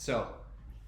So,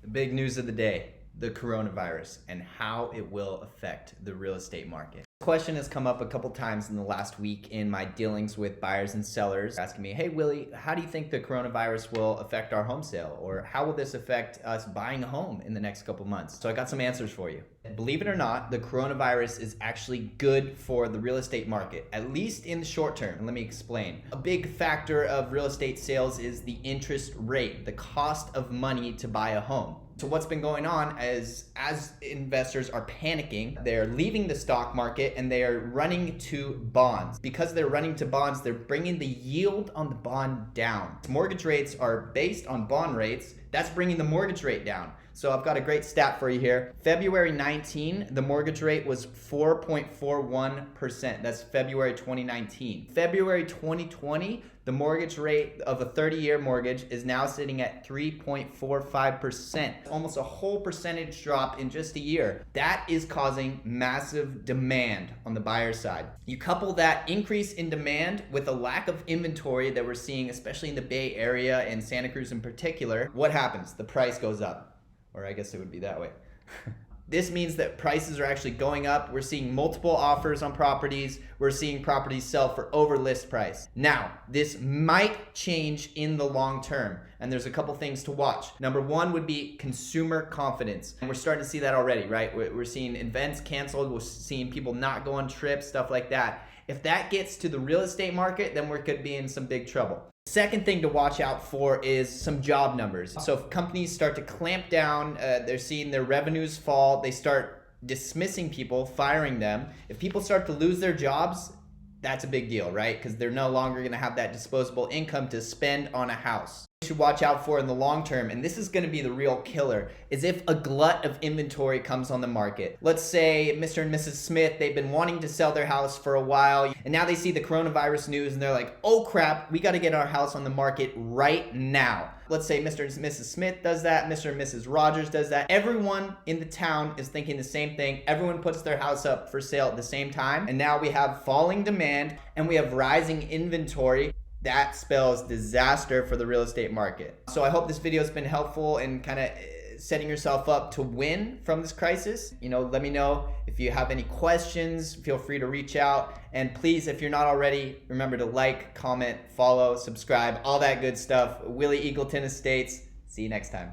the big news of the day, the coronavirus and how it will affect the real estate market. This question has come up a couple times in the last week in my dealings with buyers and sellers, asking me, hey Willie, how do you think the coronavirus will affect our home sale? Or how will this affect us buying a home in the next couple months? So I got some answers for you. Believe it or not, the coronavirus is actually good for the real estate market, at least in the short term. And let me explain. A big factor of real estate sales is the interest rate, the cost of money to buy a home. So what's been going on is as investors are panicking, they're leaving the stock market and they are running to bonds. Because they're running to bonds, they're bringing the yield on the bond down. Mortgage rates are based on bond rates. That's bringing the mortgage rate down. So I've got a great stat for you here. February 19, the mortgage rate was 4.41%. That's February 2019. February 2020, the mortgage rate of a 30-year mortgage is now sitting at 3.45%. Almost a whole percentage drop in just a year. That is causing massive demand on the buyer side. You couple that increase in demand with a lack of inventory that we're seeing, especially in the Bay Area and Santa Cruz in particular, what happens? The price goes up. Or I guess it would be that way. This means that prices are actually going up. We're seeing multiple offers on properties. We're seeing properties sell for over list price. Now, this might change in the long term, and there's a couple things to watch. Number one would be consumer confidence. And we're starting to see that already, right? We're seeing events canceled. We're seeing people not go on trips, stuff like that. If that gets to the real estate market, then we could be in some big trouble. Second thing to watch out for is some job numbers. So if companies start to clamp down, they're seeing their revenues fall, they start dismissing people, firing them. If people start to lose their jobs, that's a big deal, right? Because they're no longer going to have that disposable income to spend on a house. You should watch out for in the long term, and this is going to be the real killer, is if a glut of inventory comes on the market. Let's say Mr. and Mrs. Smith, they've been wanting to sell their house for a while, and now they see the coronavirus news and they're like, oh crap, we got to get our house on the market right now. Let's say Mr. and Mrs. Smith does that, Mr. and Mrs. Rogers does that. Everyone in the town is thinking the same thing. Everyone puts their house up for sale at the same time, and now we have falling demand and we have rising inventory. That spells disaster for the real estate market. So I hope this video has been helpful in kind of setting yourself up to win from this crisis. Let me know if you have any questions. Feel free to reach out. And please, if you're not already, remember to like, comment, follow, subscribe, all that good stuff. Willie Eagleton Estates. See you next time.